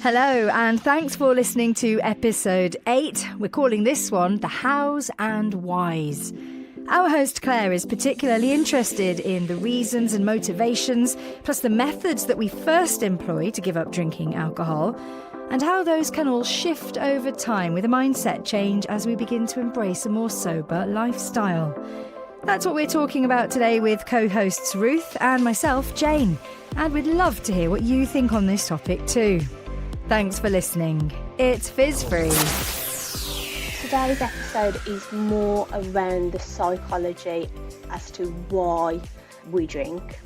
Hello, and thanks for listening to episode 8. We're calling this one The Hows and Whys. Our host Clare is particularly interested in the reasons and motivations, plus the methods that we first employ to give up drinking alcohol, and how those can all shift over time with a mindset change as we begin to embrace a more sober lifestyle. That's what we're talking about today with co-hosts Ruth and myself, Jane. And we'd love to hear what you think on this topic too. Thanks for listening. It's Fizz Free. Today's episode is more around the psychology as to why we drink,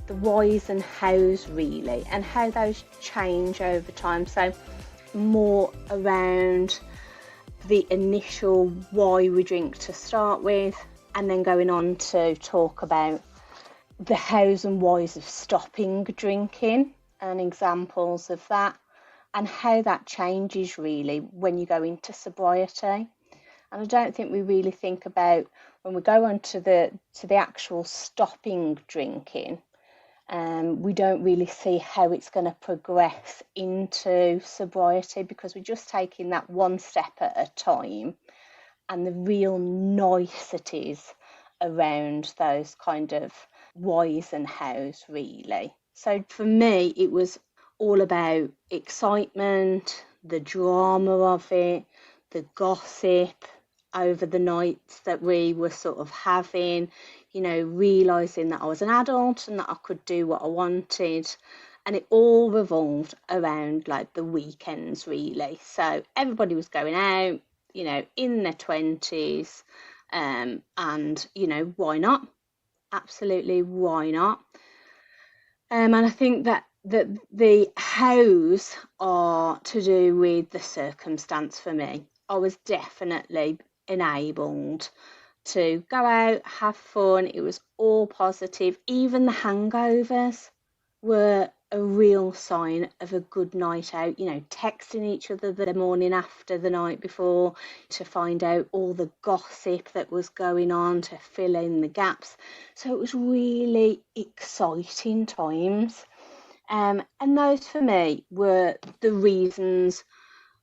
the whys and hows really, and how those change over time. So more around the initial why we drink to start with, and then going on to talk about the hows and whys of stopping drinking and examples of that, and how that changes really when you go into sobriety. And I don't think we really think about when we go on to the actual stopping drinking, we don't really see how it's going to progress into sobriety, because we're just taking that one step at a time, and the real niceties around those kind of whys and hows really. So for me, it was all about excitement, the drama of it, the gossip over the nights that we were sort of having, you know, realising that I was an adult and that I could do what I wanted. And it all revolved around like the weekends really. So everybody was going out, you know, in their 20s, and, you know, why not? Absolutely, why not? And I think that the hows are to do with the circumstance for me. I was definitely enabled to go out, have fun. It was all positive. Even the hangovers were a real sign of a good night out, you know, texting each other the morning after the night before to find out all the gossip that was going on, to fill in the gaps. So it was really exciting times. And those for me were the reasons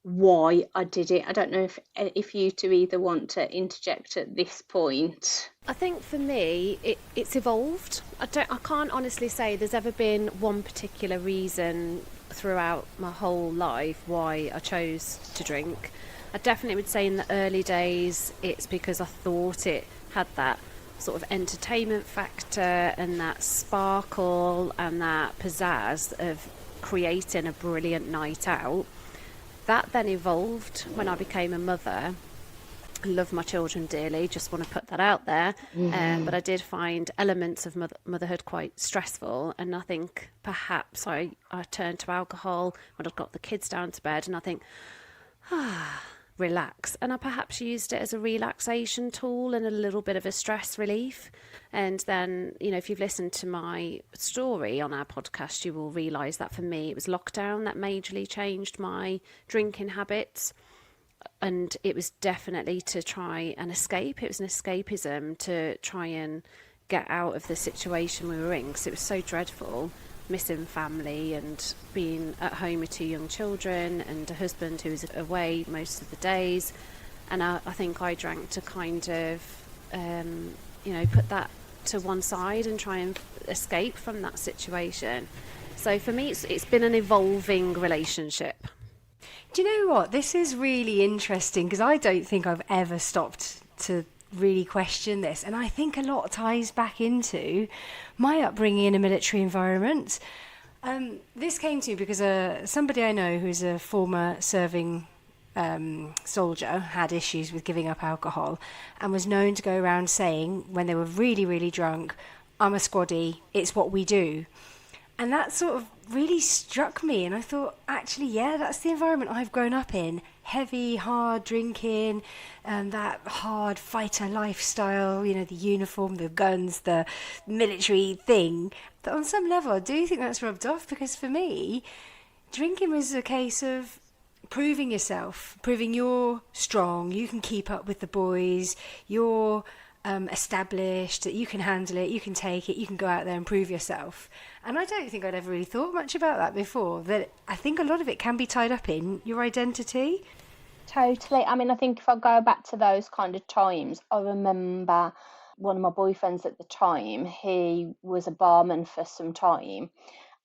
why I did it. I don't know if you two either want to interject at this point. I think for me, it's evolved. I can't honestly say there's ever been one particular reason throughout my whole life why I chose to drink. I definitely would say in the early days, it's because I thought it had that sort of entertainment factor and that sparkle and that pizzazz of creating a brilliant night out. That then evolved when I became a mother. I love my children dearly, just want to put that out there. But I did find elements of motherhood quite stressful, and I think perhaps I turned to alcohol when I'd got the kids down to bed, and I think, relax. And I perhaps used it as a relaxation tool and a little bit of a stress relief. And then, you know, if you've listened to my story on our podcast, you will realise that for me, it was lockdown that majorly changed my drinking habits. And it was definitely to try and escape. It was an escapism to try and get out of the situation we were in, because it was so dreadful, missing family and being at home with 2 young children and a husband who was away most of the days. And I think I drank to kind of, you know, put that to one side and try and escape from that situation. So for me, it's been an evolving relationship. Do you know what? This is really interesting, because I don't think I've ever stopped to really question this. And I think a lot ties back into my upbringing in a military environment. This came to me because somebody I know who's a former serving soldier had issues with giving up alcohol and was known to go around saying, when they were really, really drunk, "I'm a squaddie, it's what we do." And that sort of really struck me, and I thought, actually, yeah, that's the environment I've grown up in. Heavy, hard drinking, that hard fighter lifestyle, you know, the uniform, the guns, the military thing. But on some level, I do think that's rubbed off, because for me, drinking was a case of proving yourself, proving you're strong, you can keep up with the boys, you're established, that you can handle it, you can take it, you can go out there and prove yourself. And I don't think I'd ever really thought much about that before, that I think a lot of it can be tied up in your identity. Totally. I mean, I think if I go back to those kind of times, I remember one of my boyfriends at the time, he was a barman for some time.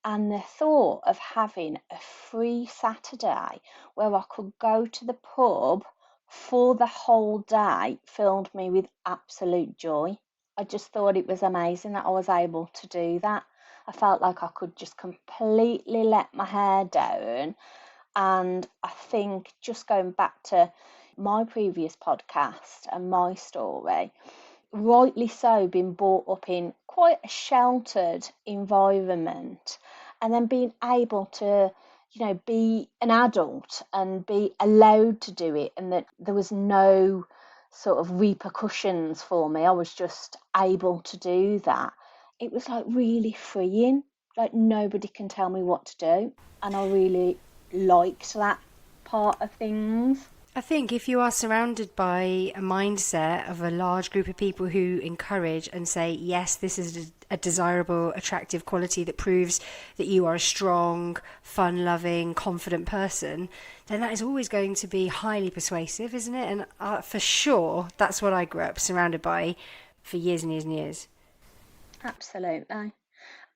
And the thought of having a free Saturday where I could go to the pub for the whole day filled me with absolute joy. I just thought it was amazing that I was able to do that. I felt like I could just completely let my hair down. And I think just going back to my previous podcast and my story, rightly so, being brought up in quite a sheltered environment and then being able to, be an adult and be allowed to do it, and that there was no sort of repercussions for me. I was just able to do that. It was like really freeing, like nobody can tell me what to do. And I really liked that part of things. I think if you are surrounded by a mindset of a large group of people who encourage and say, yes, this is a desirable, attractive quality that proves that you are a strong, fun-loving, confident person, then that is always going to be highly persuasive, isn't it? And for sure, that's what I grew up surrounded by for years and years and years. Absolutely.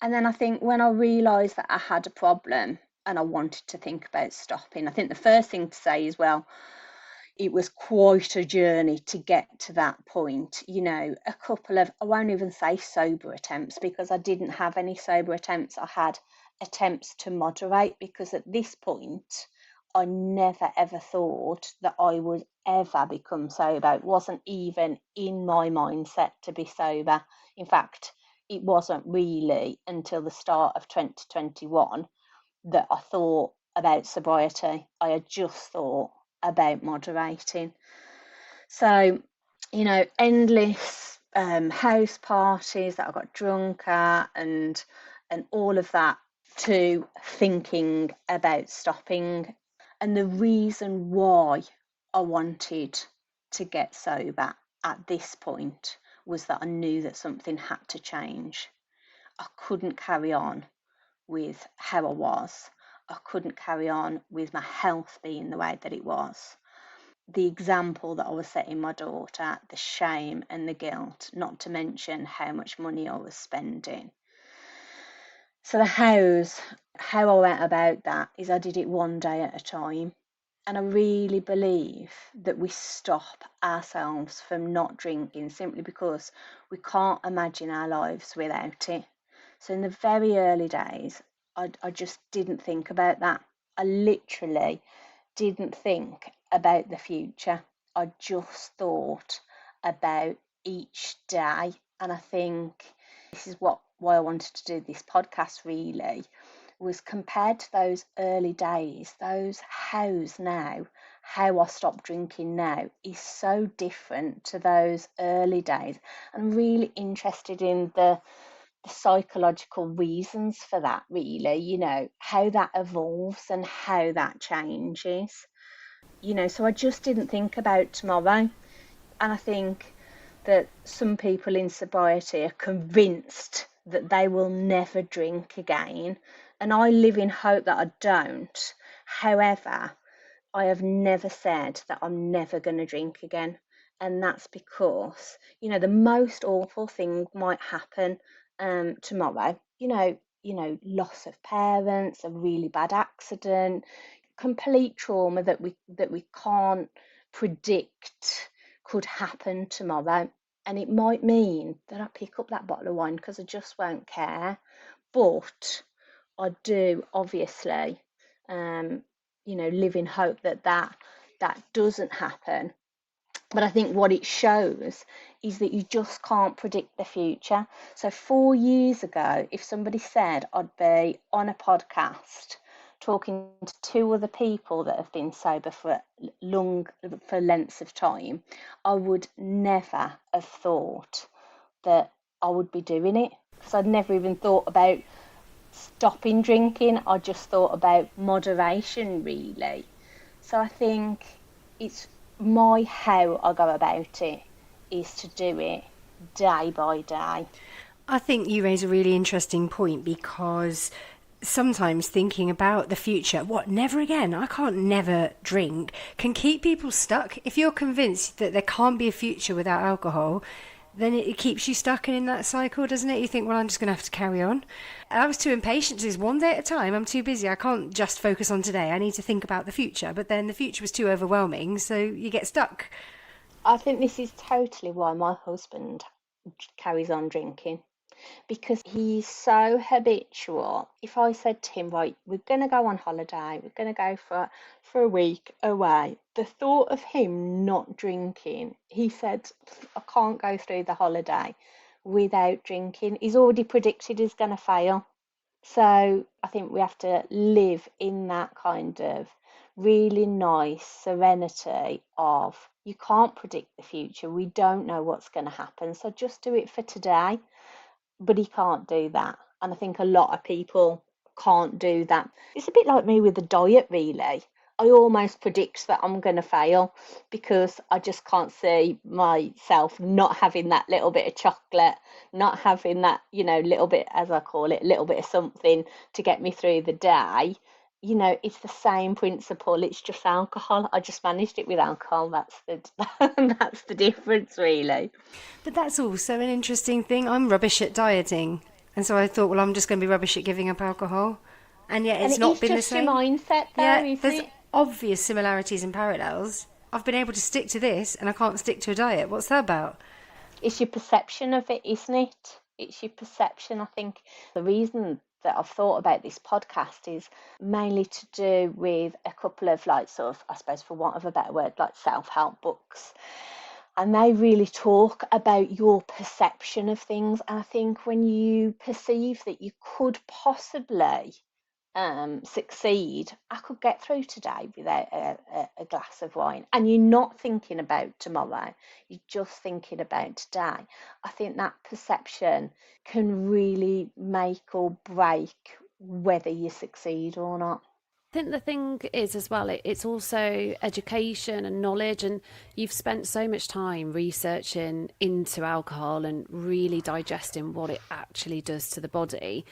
And then I think when I realised that I had a problem and I wanted to think about stopping, I think the first thing to say is, well, it was quite a journey to get to that point. A couple of, I won't even say sober attempts, because I didn't have any sober attempts. I had attempts to moderate, because at this point, I never ever thought that I would ever become sober. It wasn't even in my mindset to be sober. In fact, it wasn't really until the start of 2021 that I thought about sobriety. I had just thought about moderating. So, endless house parties that I got drunk at, and all of that, to thinking about stopping. And the reason why I wanted to get sober at this point was that I knew that something had to change. I couldn't carry on with how I was. I couldn't carry on with my health being the way that it was. The example that I was setting my daughter, the shame and the guilt, not to mention how much money I was spending. So how I went about that is I did it one day at a time. And I really believe that we stop ourselves from not drinking simply because we can't imagine our lives without it. So in the very early days, I just didn't think about that. I literally didn't think about the future. I just thought about each day. And I think this is why I wanted to do this podcast, really, was compared to those early days, those hows now, how I stopped drinking now is so different to those early days. I'm really interested in the psychological reasons for that, really, how that evolves and how that changes. So I just didn't think about tomorrow. And I think that some people in sobriety are convinced that they will never drink again. And I live in hope that I don't. However, I have never said that I'm never going to drink again. And that's because, the most awful thing might happen tomorrow. Loss of parents, a really bad accident, complete trauma that we can't predict could happen tomorrow. And it might mean that I pick up that bottle of wine because I just won't care. But I do obviously, live in hope that doesn't happen. But I think what it shows is that you just can't predict the future. So 4 years ago, if somebody said I'd be on a podcast talking to two other people that have been sober for lengths of time, I would never have thought that I would be doing it, because I'd never even thought about stopping drinking. I just thought about moderation, really. So I think it's how I go about it is to do it day by day. I think you raise a really interesting point, because sometimes thinking about the future, what, never again, I can't never drink, can keep people stuck. If you're convinced that there can't be a future without alcohol, then it keeps you stuck in that cycle, doesn't it? You think, well, I'm just going to have to carry on. And I was too impatient to do this one day at a time. I'm too busy. I can't just focus on today. I need to think about the future. But then the future was too overwhelming, so you get stuck. I think this is totally why my husband carries on drinking, because he's so habitual. If I said to him, right, we're going to go on holiday, we're going to go for a week away, the thought of him not drinking, he said, I can't go through the holiday without drinking. He's already predicted he's going to fail. So I think we have to live in that kind of really nice serenity of, you can't predict the future. We don't know what's going to happen. So just do it for today. But he can't do that. And I think a lot of people can't do that. It's a bit like me with the diet, really. I almost predict that I'm going to fail, because I just can't see myself not having that little bit of chocolate, not having that, little bit, as I call it, a little bit of something to get me through the day. It's the same principle. It's just alcohol. I just managed it with alcohol. That's the difference, really. But that's also an interesting thing. I'm rubbish at dieting. And so I thought, well, I'm just going to be rubbish at giving up alcohol. And yet it's not been the same. It's just your mindset, though, Yeah, isn't there's it? obvious similarities and parallels. I've been able to stick to this, and I can't stick to a diet. What's that about? It's your perception of it, isn't it? It's your perception. I think the reason that I've thought about this podcast is mainly to do with a couple of, like, sort of, I suppose, for want of a better word, like self-help books. And they really talk about your perception of things. And I think when you perceive that you could possibly succeed, I could get through today without a glass of wine, and you're not thinking about tomorrow, you're just thinking about today, I think that perception can really make or break whether you succeed or not. I think the thing is as well, it's also education and knowledge, and you've spent so much time researching into alcohol and really digesting what it actually does to the body.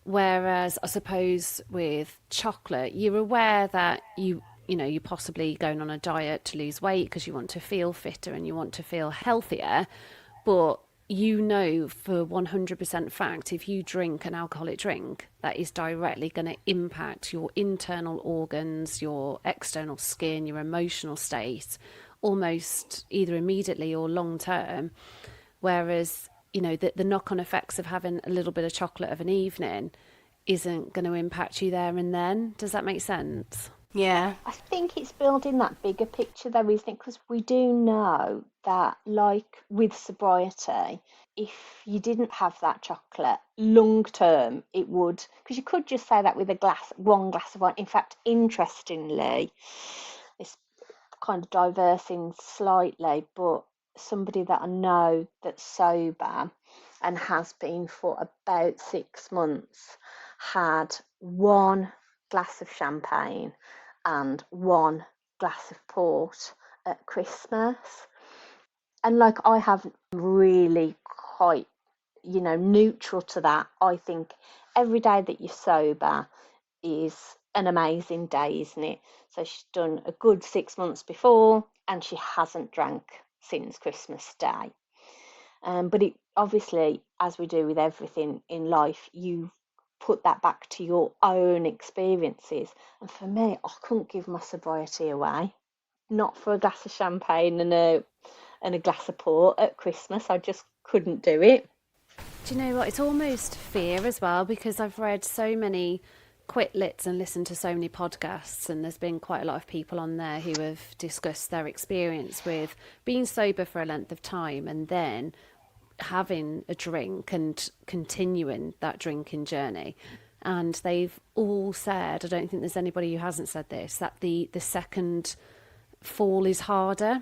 Whereas I suppose with chocolate, you're aware that you're possibly going on a diet to lose weight because you want to feel fitter and you want to feel healthier, but for 100% fact, if you drink an alcoholic drink, that is directly going to impact your internal organs, your external skin, your emotional state, almost either immediately or long term. Whereas, the knock-on effects of having a little bit of chocolate of an evening isn't going to impact you there and then. Does that make sense? Yeah. I think it's building that bigger picture, though, isn't it? Because we do know that, like with sobriety, if you didn't have that chocolate, long term, it would, because you could just say that with one glass of wine. In fact, interestingly, it's kind of diversing slightly, but somebody that I know that's sober and has been for about 6 months had one glass of champagne and one glass of port at Christmas. And like, I have really quite, neutral to that. I think every day that you're sober is an amazing day, isn't it? So she's done a good 6 months before, and she hasn't drank since Christmas Day. But it obviously, as we do with everything in life, you put that back to your own experiences. And for me, I couldn't give my sobriety away, not for a glass of champagne and a glass of port at Christmas. I just couldn't do it. Do you know what? It's almost fear as well, because I've read so many quit lits and listened to so many podcasts, and there's been quite a lot of people on there who have discussed their experience with being sober for a length of time and then having a drink and continuing that drinking journey. And they've all said, I don't think there's anybody who hasn't said this, that the second fall is harder.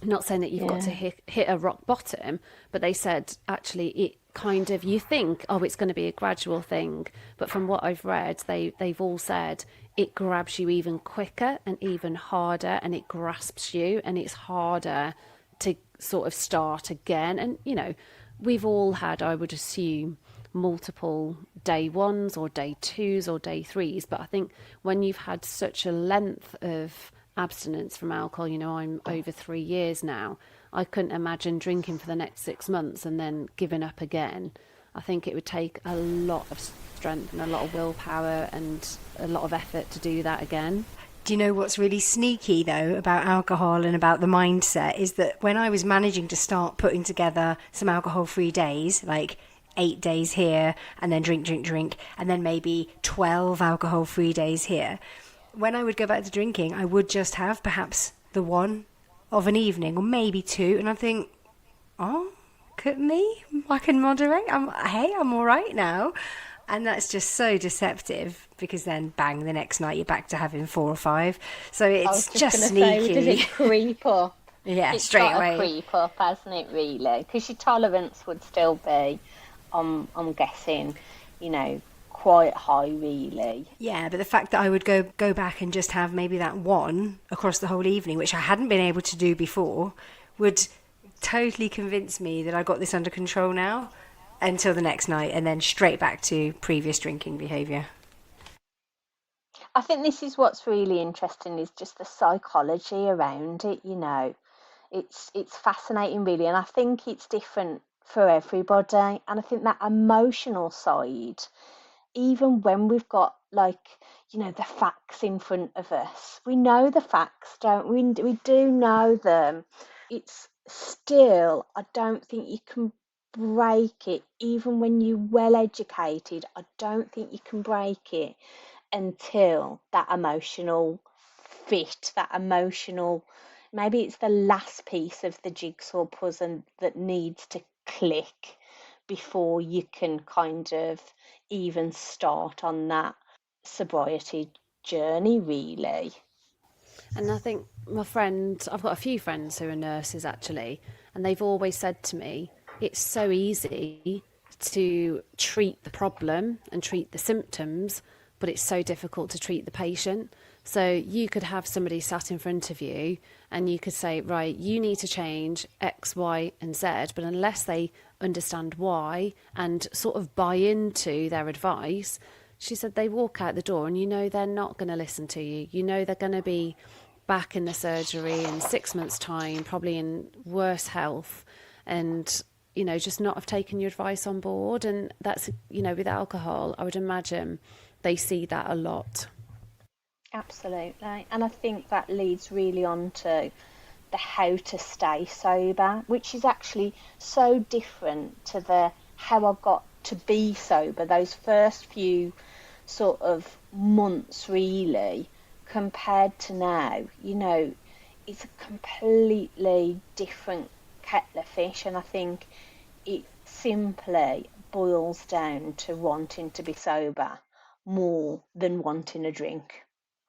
I'm not saying that you've got to hit a rock bottom, but they said actually it kind of, you think, oh, it's going to be a gradual thing, but from what I've read, they've all said it grabs you even quicker and even harder, and it grasps you, and it's harder to sort of start again. And, you know, we've all had, I would assume, multiple day ones or day twos or day threes. But I think when you've had such a length of abstinence from alcohol, you know, I'm over 3 years now, I couldn't imagine drinking for the next 6 months and then giving up again. I think it would take a lot of strength and a lot of willpower and a lot of effort to do that again. Do you know what's really sneaky, though, about alcohol and about the mindset is that when I was managing to start putting together some alcohol-free days, like 8 days here and then drink, and then maybe 12 alcohol-free days here, when I would go back to drinking, I would just have perhaps the one of an evening or maybe two, and I think, oh, look at me, I can moderate, I'm all right now. And that's just so deceptive, because then bang, the next night you're back to having 4 or 5. So it's just sneaky. Say, does it creep up? Yeah, it's straight got away. To creep up, hasn't it, really? Because your tolerance would still be, I'm guessing, you know, quite high, really. Yeah, but the fact that I would go back and just have maybe that one across the whole evening, which I hadn't been able to do before, would totally convince me that I got this under control now, until the next night, and then straight back to previous drinking behaviour. I think this is what's really interesting, is just the psychology around it, you know. It's fascinating, really, and I think it's different for everybody. And I think that emotional side, even when we've got, like, you know, the facts in front of us, we know the facts, don't we? We do know them. It's still, I don't think you can break it, even when you're well educated. I don't think you can break it until that emotional fit, that emotional, maybe it's the last piece of the jigsaw puzzle that needs to click before you can kind of even start on that sobriety journey, really. And I think I've got a few friends who are nurses actually, and they've always said to me, it's so easy to treat the problem and treat the symptoms, but it's so difficult to treat the patient. So you could have somebody sat in front of you and you could say, right, you need to change X, Y, and Z, but unless they understand why and sort of buy into their advice, she said they walk out the door and you know they're not going to listen to you. You know they're going to be back in the surgery in 6 months' time, probably in worse health, and you know, just not have taken your advice on board. And that's, you know, with alcohol, I would imagine they see that a lot. Absolutely. And I think that leads really on to the how to stay sober, which is actually so different to the how I got to be sober, those first few sort of months, really, compared to now. You know, it's a completely different kettle of fish, and I think it simply boils down to wanting to be sober more than wanting a drink.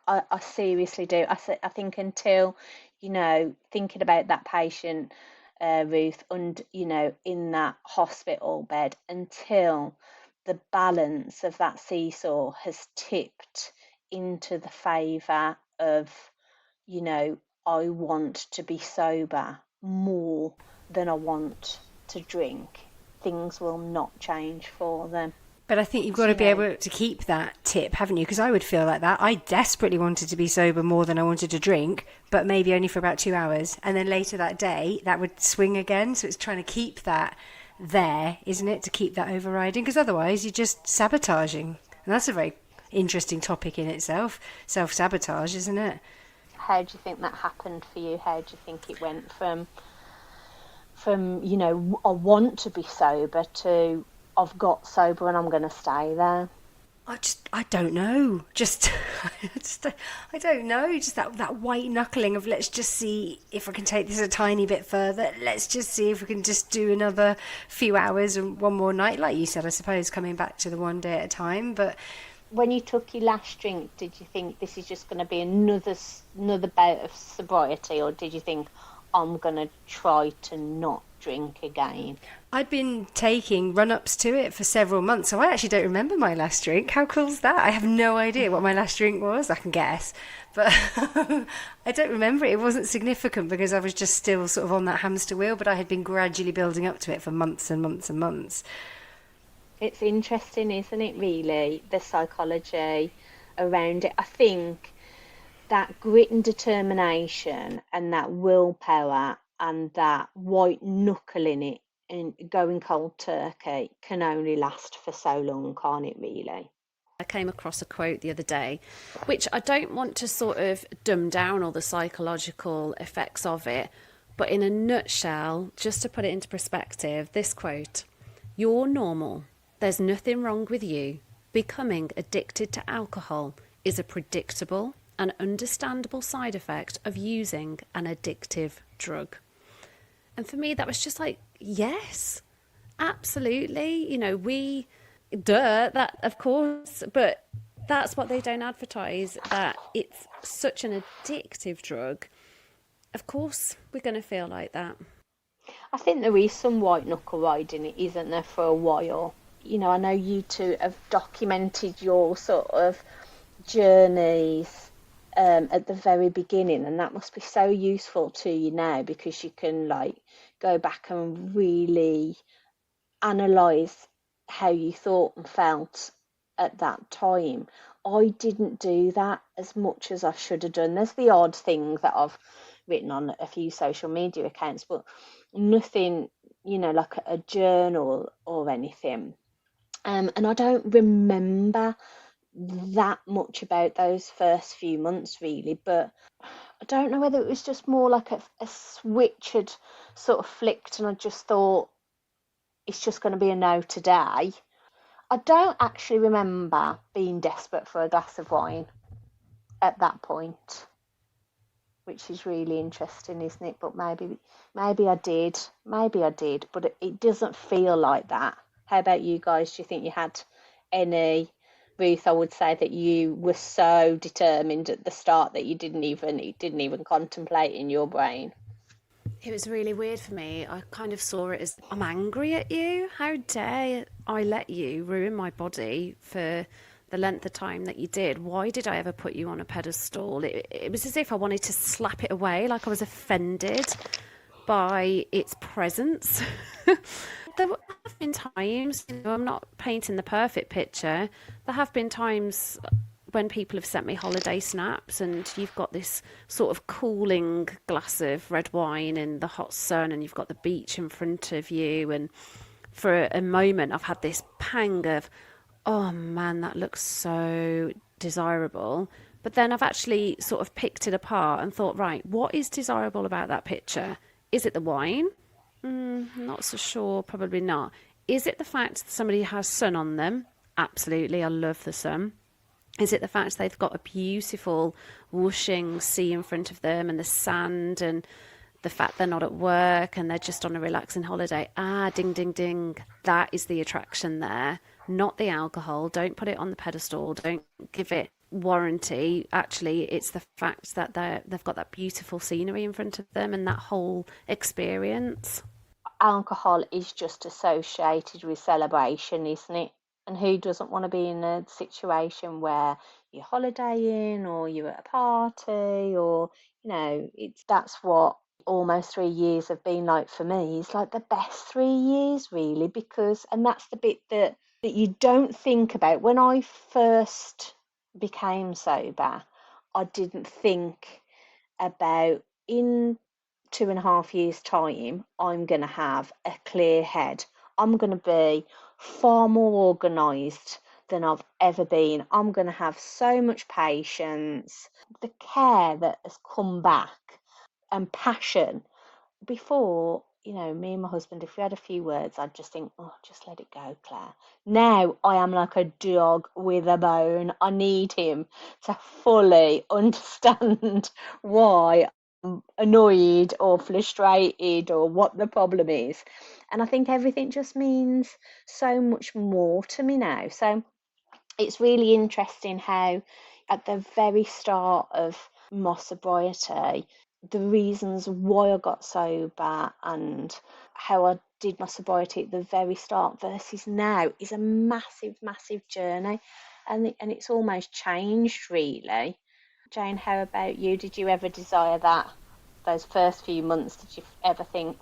I seriously do. I think until, you know, thinking about that patient, Ruth, and, you know, in that hospital bed, until the balance of that seesaw has tipped into the favour of, you know, I want to be sober more than I want to drink, things will not change for them. But I think you've got to be able to keep that tip, haven't you? Because I would feel like that. I desperately wanted to be sober more than I wanted to drink, but maybe only for about 2 hours. And then later that day, that would swing again. So it's trying to keep that there, isn't it? To keep that overriding. Because otherwise you're just sabotaging. And that's a very interesting topic in itself. Self-sabotage, isn't it? How do you think that happened for you? How do you think it went from you know, I want to be sober to I've got sober and I'm going to stay there? I don't know. I don't know. Just that white knuckling of let's just see if I can take this a tiny bit further. Let's just see if we can just do another few hours and one more night. Like you said, I suppose, coming back to the one day at a time. But when you took your last drink, did you think this is just going to be another bout of sobriety, or did you think I'm going to try to not drink again? I'd been taking run-ups to it for several months, so I actually don't remember my last drink. How cool's that? I have no idea what my last drink was. I can guess, but I don't remember it. It wasn't significant because I was just still sort of on that hamster wheel, but I had been gradually building up to it for months and months and months. It's interesting, isn't it, really, the psychology around it. I think that grit and determination and that willpower and that white knuckle in it and going cold turkey can only last for so long, can't it, really? I came across a quote the other day, which I don't want to sort of dumb down all the psychological effects of it, but in a nutshell, just to put it into perspective, this quote: "You're normal. There's nothing wrong with you. Becoming addicted to alcohol is a predictable and understandable side effect of using an addictive drug." And for me, that was just like, yes, absolutely. That of course, but that's what they don't advertise, that it's such an addictive drug. Of course, we're going to feel like that. I think there is some white knuckle riding it, isn't there, for a while? I know you two have documented your sort of journeys at the very beginning, and that must be so useful to you now because you can like go back and really analyze how you thought and felt at that time. I didn't do that as much as I should have done. There's the odd thing that I've written on a few social media accounts, but nothing, like a journal or anything. And I don't remember that much about those first few months really, but I don't know whether it was just more like a switch had sort of flicked and I just thought it's just going to be a no today. I don't actually remember being desperate for a glass of wine at that point, which is really interesting, isn't it? But maybe I did, but it doesn't feel like that. How about you guys? Do you think you had any? Ruth, I would say that you were so determined at the start that it didn't even contemplate in your brain. It was really weird for me. I kind of saw it as, I'm angry at you. How dare I let you ruin my body for the length of time that you did? Why did I ever put you on a pedestal? It was as if I wanted to slap it away, like I was offended by its presence. There have been times, I'm not painting the perfect picture, there have been times when people have sent me holiday snaps and you've got this sort of cooling glass of red wine in the hot sun and you've got the beach in front of you, and for a moment I've had this pang of, oh man, that looks so desirable. But then I've actually sort of picked it apart and thought, right, what is desirable about that picture? Is it the wine? Not so sure, probably not. Is it the fact that somebody has sun on them? Absolutely, I love the sun. Is it the fact they've got a beautiful whooshing sea in front of them and the sand, and the fact they're not at work and they're just on a relaxing holiday? Ding, ding, ding. That is the attraction there, not the alcohol. Don't put it on the pedestal. Don't give it warranty. Actually, it's the fact that they've got that beautiful scenery in front of them and that whole experience. Alcohol is just associated with celebration, isn't it? And who doesn't want to be in a situation where you're holidaying or you're at a party, or that's what almost 3 years have been like for me. It's like the best 3 years really, because, and that's the bit that you don't think about. When I first became sober, I didn't think about, in 2.5 years' time, I'm going to have a clear head. I'm going to be far more organised than I've ever been. I'm going to have so much patience. The care that has come back and passion. Before, me and my husband, if we had a few words, I'd just think, oh, just let it go, Claire. Now I am like a dog with a bone. I need him to fully understand why I'm annoyed or frustrated or what the problem is. And I think everything just means so much more to me now. So it's really interesting how at the very start of my sobriety, the reasons why I got sober and how I did my sobriety at the very start versus now is a massive, massive journey, and it's almost changed really. Jane, how about you? Did you ever desire that? Those first few months, did you ever think,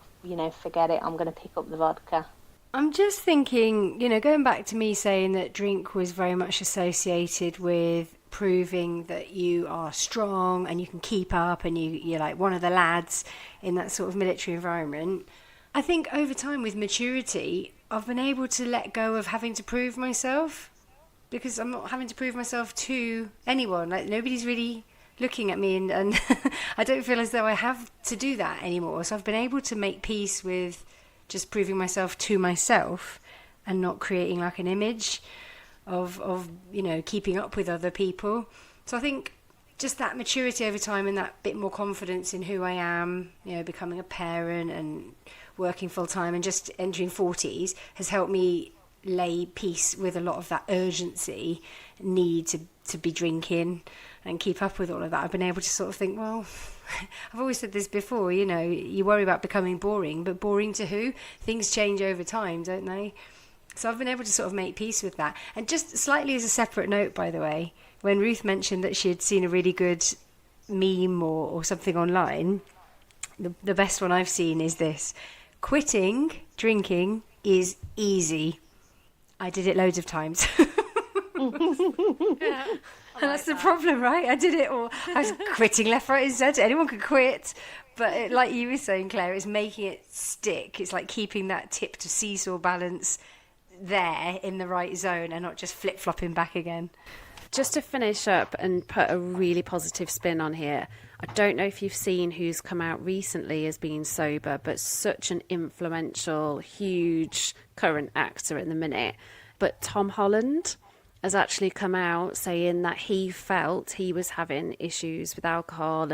forget it, I'm going to pick up the vodka? I'm just thinking, going back to me saying that drink was very much associated with proving that you are strong and you can keep up and you're like one of the lads in that sort of military environment. I think over time with maturity, I've been able to let go of having to prove myself, because I'm not having to prove myself to anyone. Like, nobody's really looking at me, and I don't feel as though I have to do that anymore. So I've been able to make peace with just proving myself to myself and not creating like an image of keeping up with other people. So I think just that maturity over time and that bit more confidence in who I am, becoming a parent and working full time and just entering 40s has helped me lay peace with a lot of that urgency need to be drinking and keep up with all of that. I've been able to sort of think, well, I've always said this before, you worry about becoming boring, but boring to who? Things change over time, don't they? So I've been able to sort of make peace with that. And just slightly as a separate note, by the way, when Ruth mentioned that she had seen a really good meme or something online, the best one I've seen is this: quitting drinking is easy. I did it loads of times. Yeah, and that's the problem, right? I did it all. I was quitting left, right and centre. Anyone could quit. But like you were saying, Claire, it's making it stick. It's like keeping that tip to seesaw balance there in the right zone and not just flip-flopping back again. Just to finish up and put a really positive spin on here, I don't know if you've seen who's come out recently as being sober, but such an influential, huge current actor at the minute. But Tom Holland has actually come out saying that he felt he was having issues with alcohol,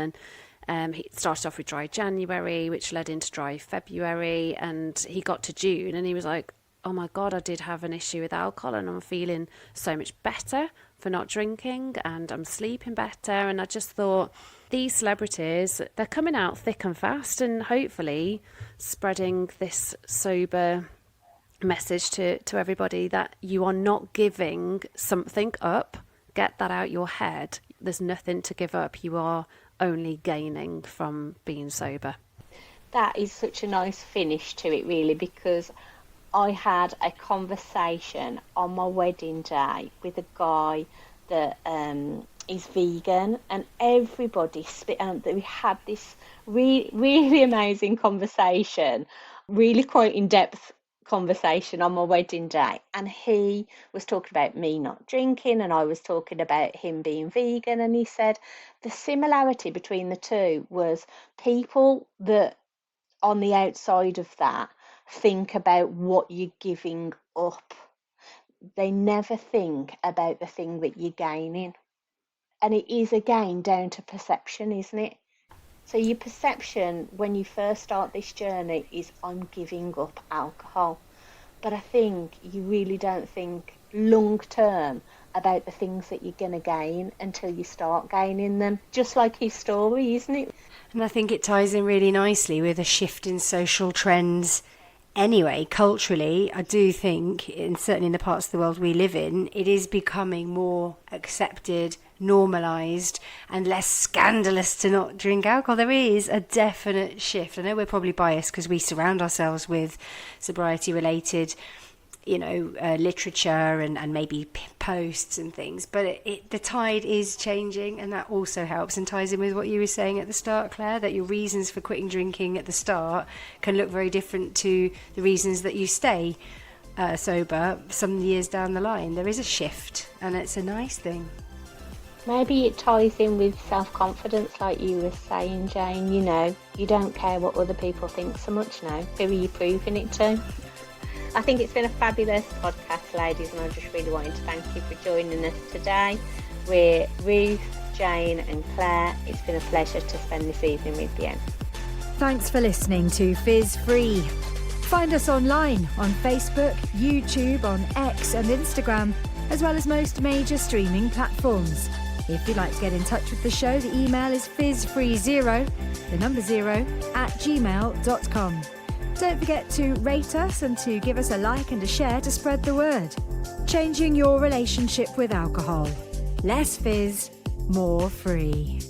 and he started off with dry January, which led into dry February, and he got to June and he was like, oh my God, I did have an issue with alcohol and I'm feeling so much better for not drinking and I'm sleeping better. And I just thought, these celebrities, they're coming out thick and fast and hopefully spreading this sober message to everybody that you are not giving something up. Get that out your head. There's nothing to give up. You are only gaining from being sober. That is such a nice finish to it, really, because I had a conversation on my wedding day with a guy that is vegan, and everybody we had this really amazing conversation, really quite in-depth conversation on my wedding day, and he was talking about me not drinking and I was talking about him being vegan, and he said the similarity between the two was people that on the outside of that think about what you're giving up. They never think about the thing that you're gaining. And it is again down to perception, isn't it? So your perception when you first start this journey is, I'm giving up alcohol. But I think you really don't think long term about the things that you're going to gain until you start gaining them. Just like his story, isn't it? And I think it ties in really nicely with a shift in social trends. Anyway, culturally, I do think, certainly in the parts of the world we live in, it is becoming more accepted, normalised, and less scandalous to not drink alcohol. There is a definite shift. I know we're probably biased because we surround ourselves with sobriety-related, literature and maybe posts and things, but the tide is changing, and that also helps and ties in with what you were saying at the start, Claire, that your reasons for quitting drinking at the start can look very different to the reasons that you stay sober some years down the line. There is a shift, and it's a nice thing. Maybe it ties in with self-confidence, like you were saying, Jane. You don't care what other people think so much now. Who are you proving it to? I think it's been a fabulous podcast, ladies, and I just really wanted to thank you for joining us today. We're Ruth, Jane and Claire. It's been a pleasure to spend this evening with you. Thanks for listening to Fizz Free. Find us online on Facebook, YouTube, on X and Instagram, as well as most major streaming platforms. If you'd like to get in touch with the show, the email is fizzfree0, the number 0, @gmail.com. Don't forget to rate us and to give us a like and a share to spread the word. Changing your relationship with alcohol. Less fizz, more free.